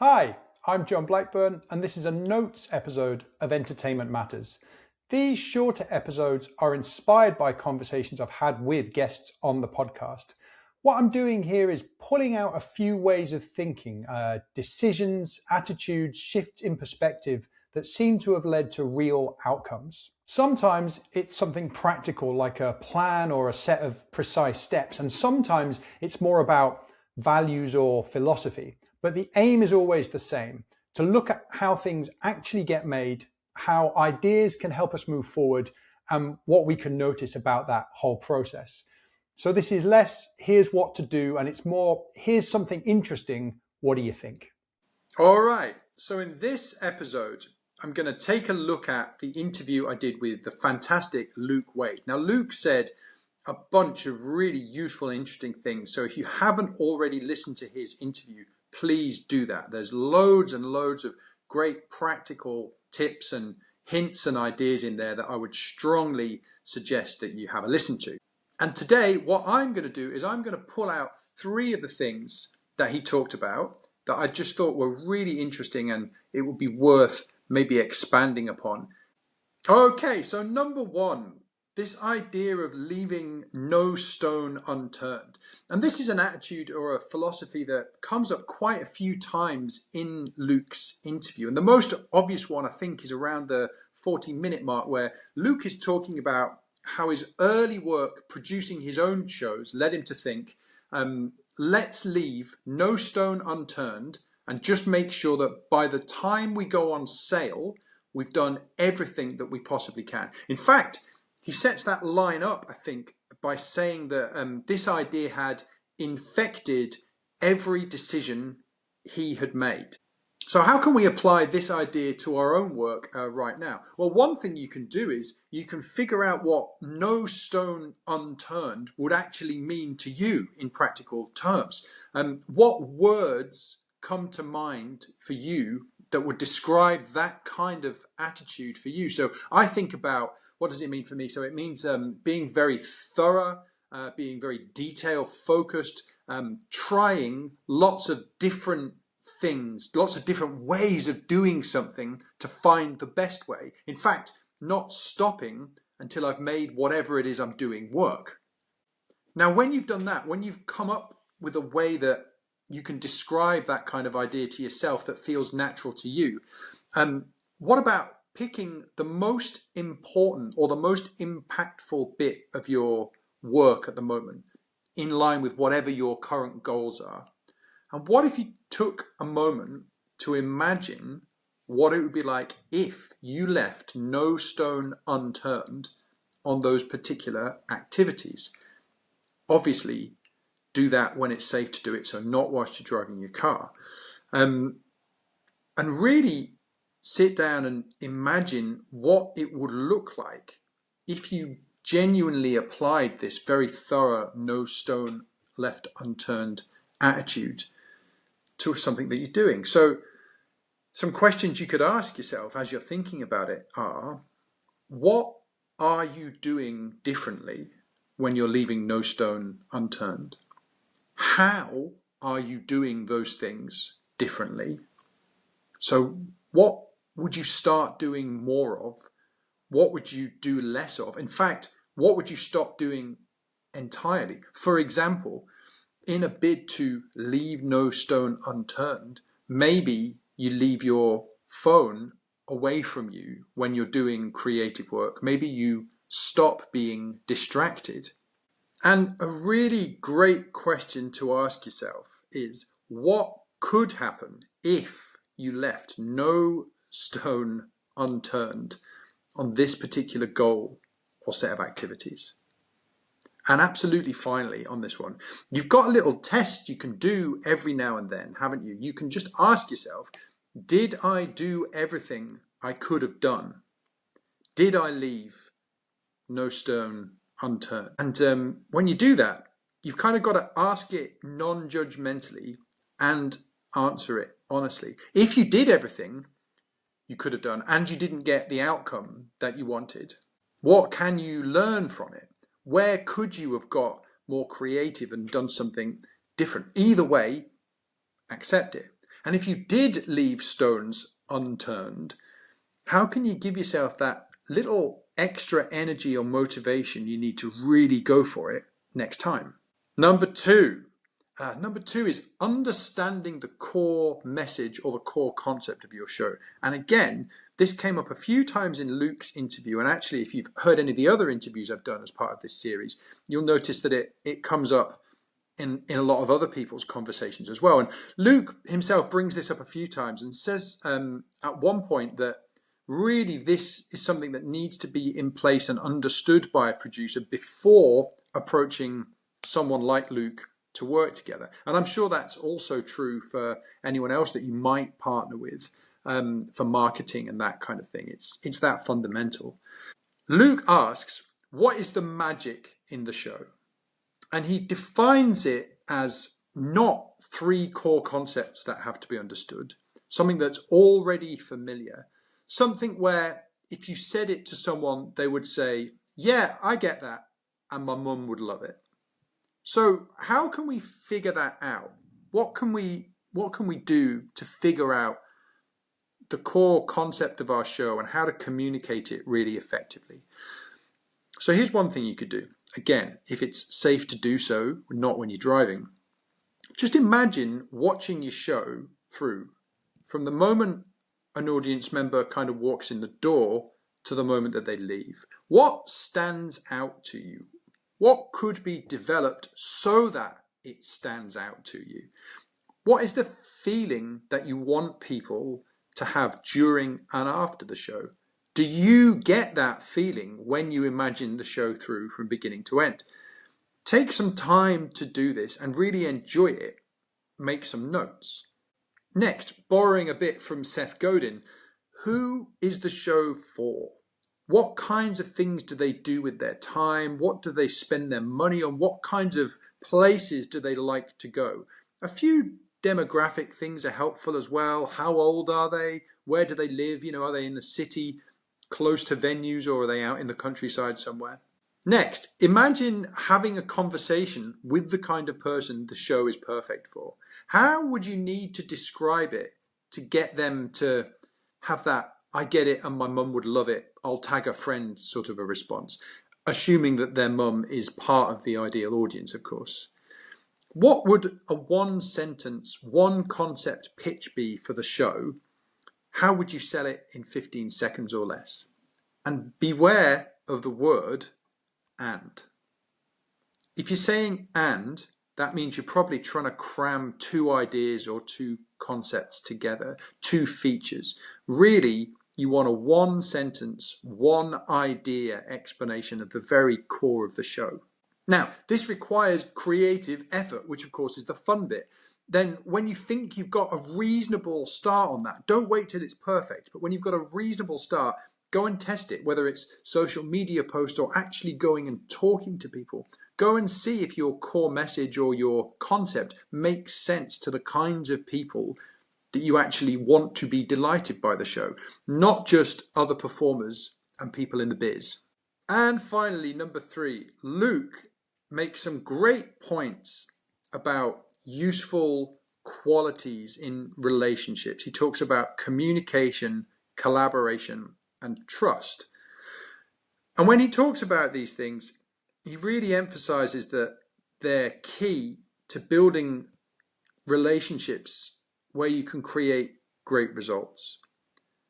Hi, I'm John Blackburn, and this is a notes episode of Entertainment Matters. These shorter episodes are inspired by conversations I've had with guests on the podcast. What I'm doing here is pulling out a few ways of thinking, decisions, attitudes, shifts in perspective that seem to have led to real outcomes. Sometimes it's something practical like a plan or a set of precise steps, and sometimes it's more about values or philosophy. But the aim is always the same, to look at how things actually get made, how ideas can help us move forward, and what we can notice about that whole process. So this is less, here's what to do, and it's more, here's something interesting, what do you think? All right, so in this episode, I'm going to take a look at the interview I did with the fantastic Luke Wade. Now, Luke said a bunch of really useful and interesting things. So if you haven't already listened to his interview, please do that. There's loads and loads of great practical tips and hints and ideas in there that I would strongly suggest that you have a listen to. And today, what I'm going to do is I'm going to pull out 3 of the things that he talked about that I just thought were really interesting and it would be worth maybe expanding upon. Okay, so number 1, this idea of leaving no stone unturned. And this is an attitude or a philosophy that comes up quite a few times in Luke's interview. And the most obvious one, I think, is around the 40-minute mark, where Luke is talking about how his early work producing his own shows led him to think, let's leave no stone unturned and just make sure that by the time we go on sale, we've done everything that we possibly can. In fact, he sets that line up, I think, by saying that this idea had infected every decision he had made. So how can we apply this idea to our own work right now? Well, one thing you can do is you can figure out what no stone unturned would actually mean to you in practical terms. What words come to mind for you that would describe that kind of attitude for you? So I think about, what does it mean for me? So it means being very thorough, being very detail focused, trying lots of different things, lots of different ways of doing something to find the best way. In fact, not stopping until I've made whatever it is I'm doing work. Now, when you've done that, when you've come up with a way that you can describe that kind of idea to yourself that feels natural to you, what about picking the most important or the most impactful bit of your work at the moment in line with whatever your current goals are? And what if you took a moment to imagine what it would be like if you left no stone unturned on those particular activities? Obviously, do that when it's safe to do it, so not whilst you're driving your car. And really sit down and imagine what it would look like if you genuinely applied this very thorough, no stone left unturned attitude to something that you're doing. So some questions you could ask yourself as you're thinking about it are, what are you doing differently when you're leaving no stone unturned? How are you doing those things differently? So what would you start doing more of? What would you do less of? In fact, what would you stop doing entirely? For example, in a bid to leave no stone unturned, maybe you leave your phone away from you when you're doing creative work. Maybe you stop being distracted. And a really great question to ask yourself is, what could happen if you left no stone unturned on this particular goal or set of activities? And absolutely finally on this one, you've got a little test you can do every now and then, haven't you? You can just ask yourself, did I do everything I could have done? Did I leave no stone unturned? And when you do that, you've kind of got to ask it non-judgmentally and answer it honestly. If you did everything you could have done and you didn't get the outcome that you wanted, what can you learn from it? Where could you have got more creative and done something different? Either way, accept it. And if you did leave stones unturned, how can you give yourself that little extra energy or motivation you need to really go for it next time? Number two is understanding the core message or the core concept of your show. And again, this came up a few times in Luke's interview. And actually, if you've heard any of the other interviews I've done as part of this series, you'll notice that it comes up in a lot of other people's conversations as well. And Luke himself brings this up a few times and says at one point that really this is something that needs to be in place and understood by a producer before approaching someone like Luke to work together. And I'm sure that's also true for anyone else that you might partner with for marketing and that kind of thing. It's that fundamental. Luke asks, what is the magic in the show? And he defines it as not three core concepts that have to be understood, something that's already familiar, something where if you said it to someone, they would say, yeah, I get that, and my mum would love it. So how can we figure that out? What can we do to figure out the core concept of our show and how to communicate it really effectively? So here's one thing you could do. Again, if it's safe to do so, not when you're driving, just imagine watching your show through from the moment an audience member kind of walks in the door to the moment that they leave. What stands out to you? What could be developed so that it stands out to you? What is the feeling that you want people to have during and after the show? Do you get that feeling when you imagine the show through from beginning to end? Take some time to do this and really enjoy it. Make some notes. Next, borrowing a bit from Seth Godin, who is the show for? What kinds of things do they do with their time? What do they spend their money on? What kinds of places do they like to go? A few demographic things are helpful as well. How old are they? Where do they live? Are they in the city, close to venues, or are they out in the countryside somewhere? Next, imagine having a conversation with the kind of person the show is perfect for. How would you need to describe it to get them to have that, I get it and my mum would love it, I'll tag a friend sort of a response, assuming that their mum is part of the ideal audience, of course. What would a one sentence, one concept pitch be for the show? How would you sell it in 15 seconds or less? And beware of the word and. If you're saying and, that means you're probably trying to cram two ideas or two concepts together, two features. Really, you want a one sentence, one idea explanation of the very core of the show. Now, this requires creative effort, which of course is the fun bit. Then when you think you've got a reasonable start on that, don't wait till it's perfect, but when you've got a reasonable start, go and test it, whether it's social media posts or actually going and talking to people. Go and see if your core message or your concept makes sense to the kinds of people that you actually want to be delighted by the show, not just other performers and people in the biz. And finally, number 3, Luke makes some great points about useful qualities in relationships. He talks about communication, collaboration, and trust. And when he talks about these things, he really emphasizes that they're key to building relationships where you can create great results.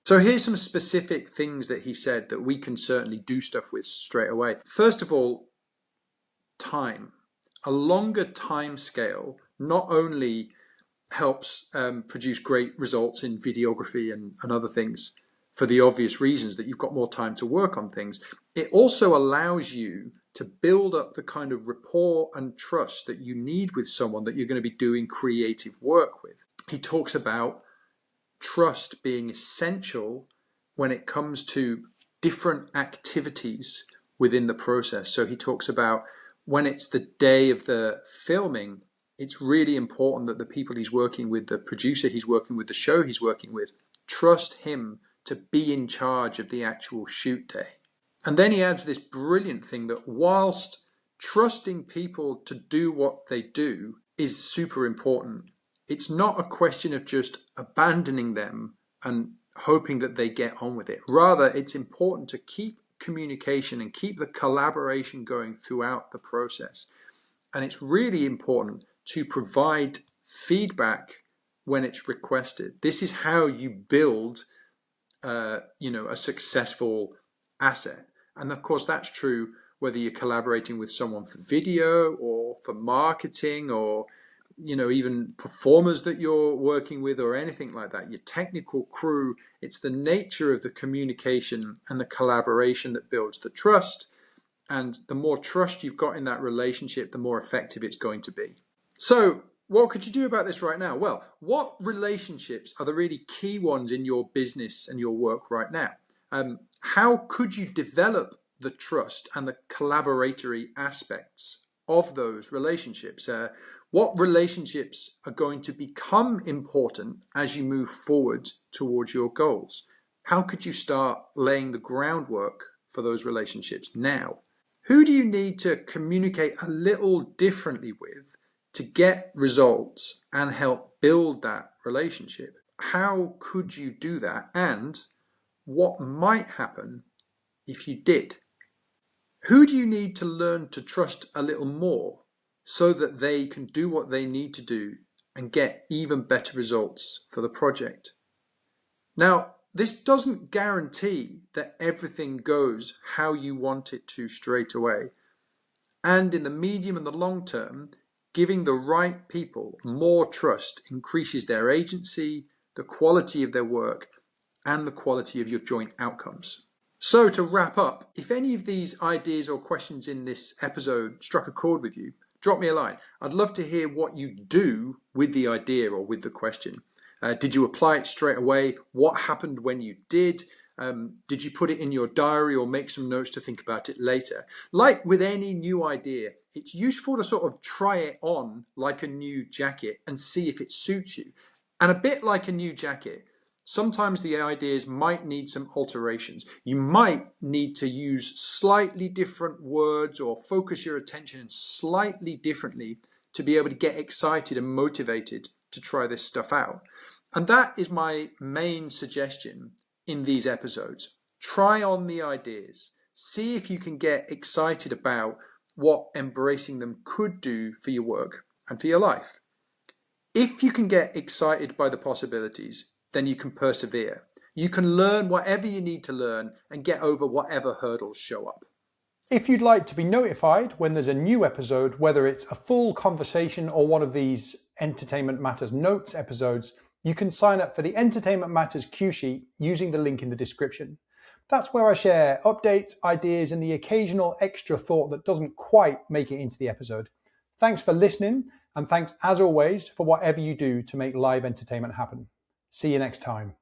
So here's some specific things that he said that we can certainly do stuff with straight away. First of all, time. A longer time scale not only helps produce great results in videography and other things for the obvious reasons that you've got more time to work on things, it also allows you to build up the kind of rapport and trust that you need with someone that you're going to be doing creative work with. He talks about trust being essential when it comes to different activities within the process. So he talks about when it's the day of the filming, it's really important that the people he's working with, the producer he's working with, the show he's working with, trust him to be in charge of the actual shoot day. And then he adds this brilliant thing that whilst trusting people to do what they do is super important, it's not a question of just abandoning them and hoping that they get on with it. Rather, it's important to keep communication and keep the collaboration going throughout the process. And it's really important to provide feedback when it's requested. This is how you build a successful asset. And of course, that's true whether you're collaborating with someone for video or for marketing or even performers that you're working with or anything like that, your technical crew. It's the nature of the communication and the collaboration that builds the trust. And the more trust you've got in that relationship, the more effective it's going to be. So what could you do about this right now? Well, what relationships are the really key ones in your business and your work right now? How could you develop the trust and the collaboratory aspects of those relationships? What relationships are going to become important as you move forward towards your goals? How could you start laying the groundwork for those relationships now? Who do you need to communicate a little differently with to get results and help build that relationship? How could you do that? And what might happen if you did? Who do you need to learn to trust a little more so that they can do what they need to do and get even better results for the project? Now, this doesn't guarantee that everything goes how you want it to straight away. And in the medium and the long term, giving the right people more trust increases their agency, the quality of their work, and the quality of your joint outcomes. So to wrap up, if any of these ideas or questions in this episode struck a chord with you, drop me a line. I'd love to hear what you do with the idea or with the question. Did you apply it straight away? What happened when you did? Did you put it in your diary or make some notes to think about it later? Like with any new idea, it's useful to sort of try it on like a new jacket and see if it suits you. And a bit like a new jacket, sometimes the ideas might need some alterations. You might need to use slightly different words or focus your attention slightly differently to be able to get excited and motivated to try this stuff out. And that is my main suggestion in these episodes. Try on the ideas. See if you can get excited about what embracing them could do for your work and for your life. If you can get excited by the possibilities, then you can persevere. You can learn whatever you need to learn and get over whatever hurdles show up. If you'd like to be notified when there's a new episode, whether it's a full conversation or one of these Entertainment Matters Notes episodes, you can sign up for the Entertainment Matters cue sheet using the link in the description. That's where I share updates, ideas, and the occasional extra thought that doesn't quite make it into the episode. Thanks for listening, and thanks as always for whatever you do to make live entertainment happen. See you next time.